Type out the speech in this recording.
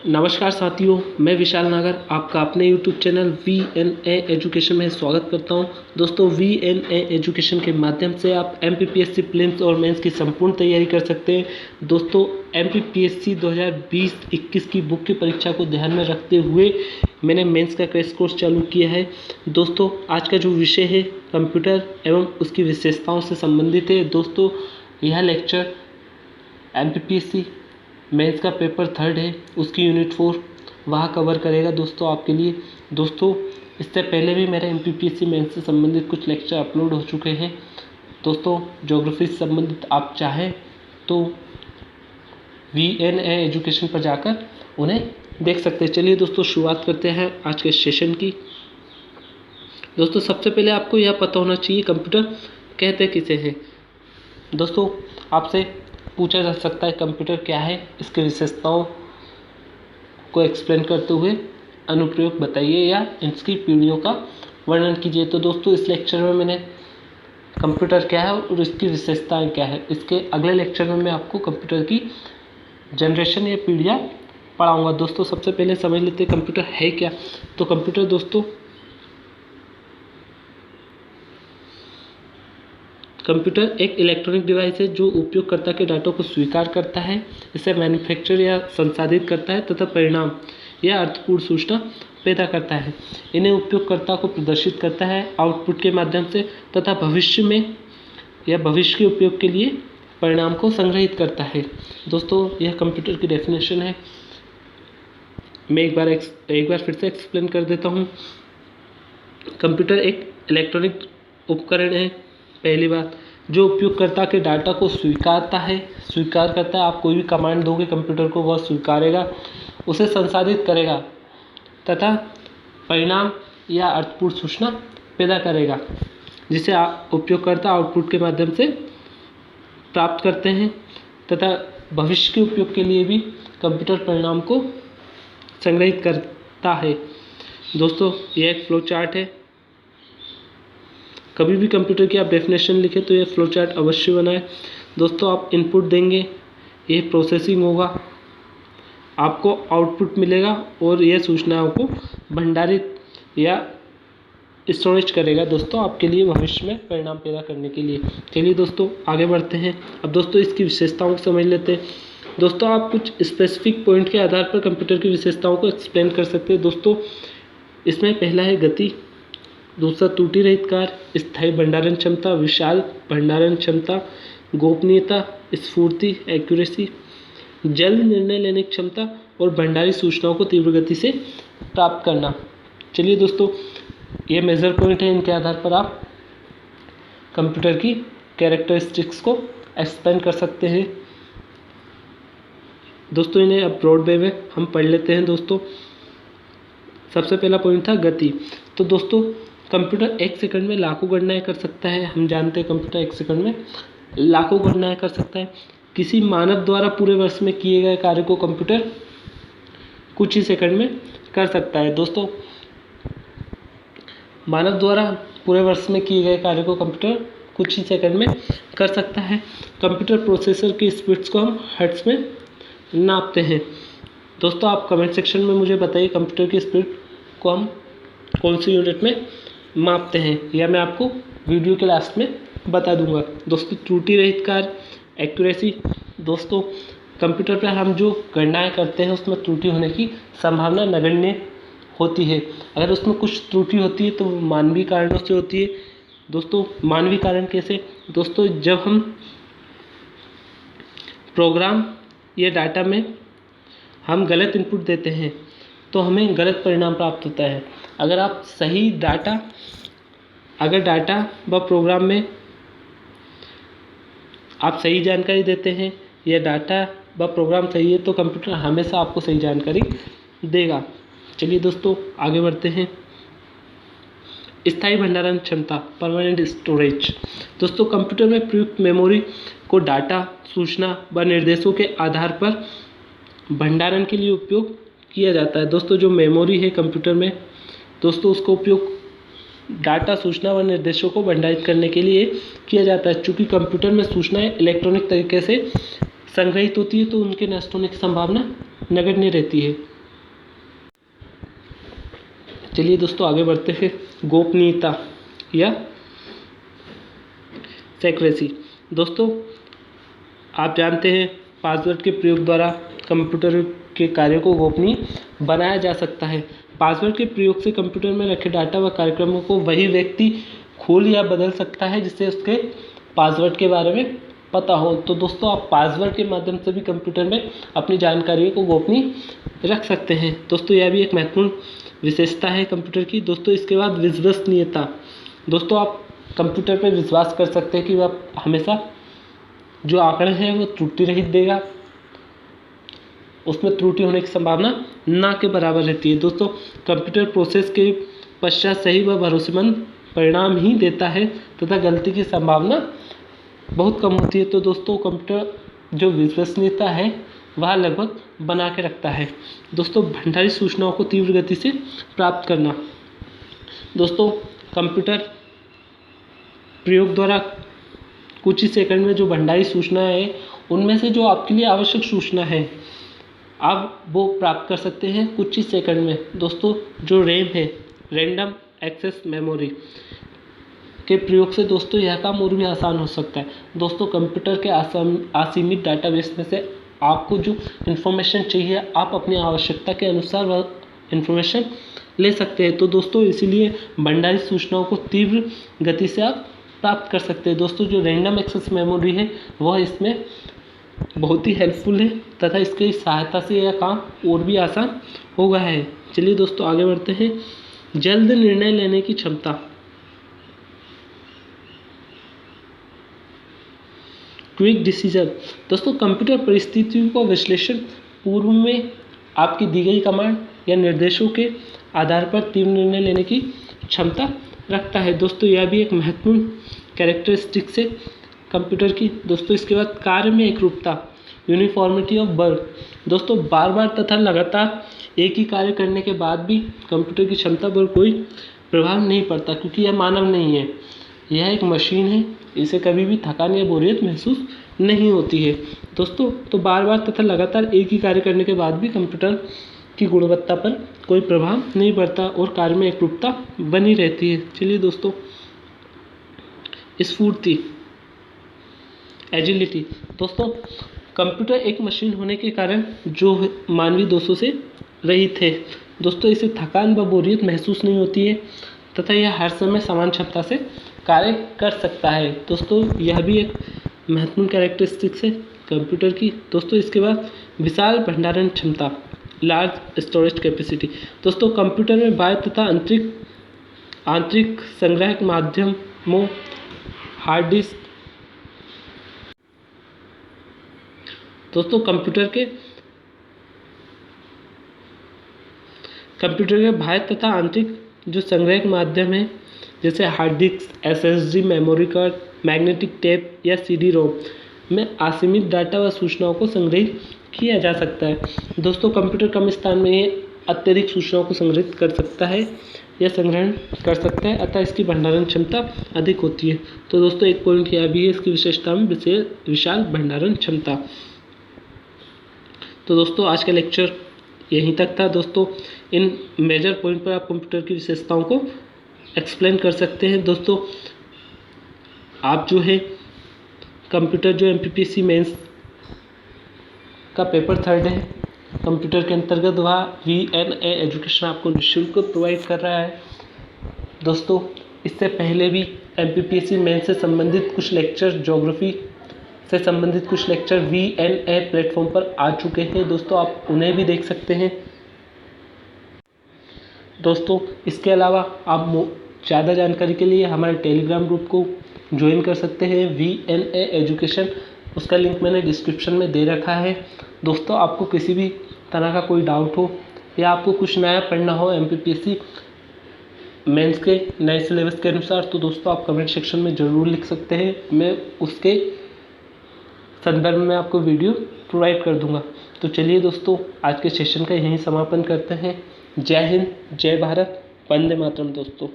नमस्कार साथियों, मैं विशाल नागर आपका अपने यूट्यूब चैनल VNA एजुकेशन में स्वागत करता हूं। दोस्तों, VNA एजुकेशन के माध्यम से आप MPPSC प्रीलिम्स और मेंस की संपूर्ण तैयारी कर सकते हैं। दोस्तों, MPPSC 2020-21 की बुक की परीक्षा को ध्यान में रखते हुए मैंने मेंस का क्रैश कोर्स चालू किया है। दोस्तों, आज का जो विषय है कंप्यूटर एवं उसकी विशेषताओं से संबंधित है। दोस्तों, यह लेक्चर MPPSC मेंस का पेपर 3 है, उसकी यूनिट 4 वहाँ कवर करेगा दोस्तों आपके लिए। दोस्तों, इससे पहले भी मेरे MPPSC मेंस से संबंधित कुछ लेक्चर अपलोड हो चुके हैं। दोस्तों, ज्योग्राफी से संबंधित आप चाहें तो VNA एजुकेशन पर जाकर उन्हें देख सकते हैं। चलिए दोस्तों, शुरुआत करते हैं आज के सेशन की। दोस्तों, सबसे पहले आपको यह पता होना चाहिए कंप्यूटर कहते किसे हैं। दोस्तों, आपसे पूछा जा सकता है कंप्यूटर क्या है, इसकी विशेषताओं को एक्सप्लेन करते हुए अनुप्रयोग बताइए या इसकी पीढ़ियों का वर्णन कीजिए। तो दोस्तों, इस लेक्चर में मैंने कंप्यूटर क्या है और इसकी विशेषताएं क्या है, इसके अगले लेक्चर में मैं आपको कंप्यूटर की जनरेशन या पीढ़ियाँ पढ़ाऊँगा। दोस्तों, सबसे पहले समझ लेते हैं कंप्यूटर है क्या। तो कंप्यूटर दोस्तों, कंप्यूटर एक इलेक्ट्रॉनिक डिवाइस है जो उपयोगकर्ता के डाटा को स्वीकार करता है, इसे मैन्युफैक्चर या संसाधित करता है तथा परिणाम या अर्थपूर्ण सूचना पैदा करता है। इन्हें उपयोगकर्ता को प्रदर्शित करता है आउटपुट के माध्यम से तथा भविष्य में या भविष्य के उपयोग के लिए परिणाम को संग्रहित करता है। दोस्तों, यह कंप्यूटर की डेफिनेशन है। मैं एक बार फिर से एक्सप्लेन कर देता हूँ। कंप्यूटर एक इलेक्ट्रॉनिक उपकरण है, पहली बात, जो उपयोगकर्ता के डाटा को स्वीकार करता है। आप कोई भी कमांड दोगे कंप्यूटर को, वह स्वीकारेगा, उसे संसाधित करेगा तथा परिणाम या अर्थपूर्ण सूचना पैदा करेगा, जिसे आप उपयोगकर्ता आउटपुट के माध्यम से प्राप्त करते हैं तथा भविष्य के उपयोग के लिए भी कंप्यूटर परिणाम को संग्रहित करता है। दोस्तों, यह एक फ्लो चार्ट है। कभी भी कंप्यूटर की आप डेफिनेशन लिखें तो यह फ्लो चार्ट अवश्य बनाएं। दोस्तों, आप इनपुट देंगे, ये प्रोसेसिंग होगा, आपको आउटपुट मिलेगा और यह सूचनाओं को भंडारित या स्टोरेज करेगा दोस्तों आपके लिए भविष्य में परिणाम पैदा करने के लिए। चलिए दोस्तों, आगे बढ़ते हैं। अब दोस्तों, इसकी विशेषताओं को समझ लेते हैं। दोस्तों, आप कुछ स्पेसिफिक पॉइंट के आधार पर कंप्यूटर की विशेषताओं को एक्सप्लेन कर सकते हैं। दोस्तों, इसमें पहला है गति, दूसरा त्रुटि रहित कार्य, स्थायी भंडारण क्षमता, विशाल भंडारण क्षमता, गोपनीयता, स्फूर्ति, एक्यूरेसी, जल्द निर्णय लेने की क्षमता और भंडारित सूचनाओं को तीव्र गति से प्राप्त करना। चलिए दोस्तों, ये मेजर पॉइंट है, इनके आधार पर आप कंप्यूटर की कैरेक्टरिस्टिक्स को एक्सप्लेन कर सकते हैं। दोस्तों, इन्हें अब ब्रॉड वे में हम पढ़ लेते हैं। दोस्तों, सबसे पहला पॉइंट था गति। तो दोस्तों, कंप्यूटर 1 सेकंड में लाखों गणनाएं कर सकता है। हम जानते हैं कंप्यूटर 1 सेकंड में लाखों गणनाएं कर सकता है। किसी मानव द्वारा पूरे वर्ष में किए गए कार्य को कंप्यूटर कुछ ही सेकंड में कर सकता है। दोस्तों, मानव द्वारा पूरे वर्ष में किए गए कार्य को कंप्यूटर कुछ ही सेकंड में कर सकता है। कंप्यूटर प्रोसेसर की स्पीड्स को हम हर्ट्ज में नापते हैं। दोस्तों, आप कमेंट सेक्शन में मुझे बताइए कंप्यूटर की स्पीड को हम कौन सी यूनिट में मापते हैं, या मैं आपको वीडियो के लास्ट में बता दूंगा। दोस्तों, त्रुटि रहित कार्य, एक्यूरेसी। दोस्तों, कंप्यूटर पर हम जो गणनाएं करते हैं उसमें त्रुटि होने की संभावना नगण्य होती है। अगर उसमें कुछ त्रुटि होती है तो मानवीय कारणों से होती है। दोस्तों, मानवीय कारण कैसे? दोस्तों, जब हम प्रोग्राम या डाटा में हम गलत इनपुट देते हैं तो हमें गलत परिणाम प्राप्त होता है। अगर आप सही डाटा व प्रोग्राम में आप सही जानकारी देते हैं या डाटा व प्रोग्राम सही है तो कंप्यूटर हमेशा आपको सही जानकारी देगा। चलिए दोस्तों, आगे बढ़ते हैं। स्थायी भंडारण क्षमता, परमानेंट स्टोरेज। दोस्तों, कंप्यूटर में प्रयुक्त मेमोरी को डाटा, सूचना व निर्देशों के आधार पर भंडारण के लिए उपयोग किया जाता है। दोस्तों, जो मेमोरी है कंप्यूटर में, दोस्तों उसका उपयोग डाटा, सूचना व निर्देशों को भंडारित करने के लिए किया जाता है। चूँकि कंप्यूटर में सूचनाएं इलेक्ट्रॉनिक तरीके से संग्रहित होती है तो उनके नष्ट होने की संभावना नगण्य रहती है। चलिए दोस्तों आगे बढ़ते हैं। गोपनीयता या सेक्रेसी। दोस्तों आप जानते हैं पासवर्ड के प्रयोग द्वारा कंप्यूटर के कार्यों को गोपनीय बनाया जा सकता है। पासवर्ड के प्रयोग से कंप्यूटर में रखे डाटा व कार्यक्रमों को वही व्यक्ति खोल या बदल सकता है जिससे उसके पासवर्ड के बारे में पता हो। तो दोस्तों आप पासवर्ड के माध्यम से भी कंप्यूटर में अपनी जानकारियों को गोपनीय रख सकते हैं। दोस्तों यह भी एक महत्वपूर्ण विशेषता है कंप्यूटर की। दोस्तों इसके बाद विश्वसनीयता। दोस्तों आप कंप्यूटर पर विश्वास कर सकते हैं कि वह हमेशा जो आंकड़े हैं वो त्रुटि रहित देगा, उसमें त्रुटि होने की संभावना ना के बराबर रहती है। दोस्तों कंप्यूटर प्रोसेस के पश्चात सही व भरोसेमंद परिणाम ही देता है तथा गलती की संभावना बहुत कम होती है। तो दोस्तों कंप्यूटर जो विश्वसनीयता है वह लगभग बना के रखता है। दोस्तों भंडारित सूचनाओं को तीव्र गति से प्राप्त करना। दोस्तों कंप्यूटर प्रयोग द्वारा कुछ ही सेकंड में जो भंडारित सूचना है उनमें से जो आपके लिए आवश्यक सूचना है आप वो प्राप्त कर सकते हैं कुछ ही सेकंड में। दोस्तों जो रैम है, रैंडम एक्सेस मेमोरी के प्रयोग से दोस्तों यह काम और भी आसान हो सकता है। दोस्तों कंप्यूटर के असीमित डाटाबेस में से आपको जो इन्फॉर्मेशन चाहिए आप अपनी आवश्यकता के अनुसार वह इन्फॉर्मेशन ले सकते हैं। तो दोस्तों इसीलिए भंडारित सूचनाओं को तीव्र गति से आप प्राप्त कर सकते हैं। दोस्तों जो रैंडम एक्सेस मेमोरी है वह इसमें बहुत ही हेल्पफुल है तथा इसकी सहायता से यह काम और भी आसान हो गया है। चलिए दोस्तों आगे बढ़ते हैं। जल्द निर्णय लेने की क्षमता। Quick decision. दोस्तों कंप्यूटर परिस्थितियों का विश्लेषण पूर्व में आपकी दी गई कमांड या निर्देशों के आधार पर तीव्र निर्णय लेने की क्षमता रखता है। दोस्तों यह भी एक महत्वपूर्ण कैरेक्टरिस्टिक्स है कंप्यूटर की। दोस्तों इसके बाद कार्य में एकरूपता, यूनिफॉर्मिटी ऑफ वर्क। दोस्तों बार बार तथा लगातार एक ही कार्य करने के बाद भी कंप्यूटर की क्षमता पर कोई प्रभाव नहीं पड़ता क्योंकि यह मानव नहीं है, यह एक मशीन है। इसे कभी भी थकान या बोरियत महसूस नहीं होती है। दोस्तों तो बार बार तथा लगातार एक ही कार्य करने के बाद भी कंप्यूटर की गुणवत्ता पर कोई प्रभाव नहीं पड़ता और कार्य में एकरूपता बनी रहती है। चलिए दोस्तों स्फूर्ति, एजिलिटी। दोस्तों कंप्यूटर एक मशीन होने के कारण जो मानवीय दोषों से रहित है। दोस्तों इसे थकान व बोरियत महसूस नहीं होती है तथा यह हर समय समान क्षमता से कार्य कर सकता है। दोस्तों यह भी एक महत्वपूर्ण कैरेक्टरिस्टिक्स है कंप्यूटर की। दोस्तों इसके बाद विशाल भंडारण क्षमता, लार्ज स्टोरेज कैपेसिटी। दोस्तों कंप्यूटर में बाह्य तथा आंतरिक संग्रह माध्यमों, हार्ड डिस्क। दोस्तों कंप्यूटर के बाह्य तथा आंतरिक जो संग्रह माध्यम है जैसे hard disk, SSD, memory card, magnetic tape या CD-ROM में असीमित डाटा व सूचनाओं को संग्रहित किया जा सकता है। दोस्तों कंप्यूटर कम स्थान में ही अत्यधिक सूचनाओं को संग्रहित कर सकता है या संग्रहण कर सकता है, अतः इसकी भंडारण क्षमता अधिक होती है। तो दोस्तों एक पॉइंट यह भी है इसकी विशेषता में विशाल भंडारण क्षमता। तो दोस्तों आज का लेक्चर यहीं तक था। दोस्तों इन मेजर पॉइंट पर आप कंप्यूटर की विशेषताओं को एक्सप्लेन कर सकते हैं। दोस्तों आप जो है कंप्यूटर जो MPPC मेंस का पेपर 3 है कंप्यूटर के अंतर्गत वह VNA एजुकेशन आपको निःशुल्क प्रोवाइड कर रहा है। दोस्तों इससे पहले भी MPPC मेंस से संबंधित कुछ लेक्चर, ज्योग्राफी से संबंधित कुछ लेक्चर VNA प्लेटफॉर्म पर आ चुके हैं। दोस्तों आप उन्हें भी देख सकते हैं। दोस्तों इसके अलावा आप ज़्यादा जानकारी के लिए हमारे टेलीग्राम ग्रुप को ज्वाइन कर सकते हैं VNA एजुकेशन, उसका लिंक मैंने डिस्क्रिप्शन में दे रखा है। दोस्तों आपको किसी भी तरह का कोई डाउट हो या आपको कुछ नया पढ़ना हो MPPC मेंस के नए सिलेबस के अनुसार तो दोस्तों आप कमेंट सेक्शन में ज़रूर लिख सकते हैं। मैं उसके संदर्भ में आपको वीडियो प्रोवाइड कर दूंगा। तो चलिए दोस्तों आज के सेशन का यहीं समापन करते हैं। जय हिंद, जय भारत, वंदे मातरम दोस्तों।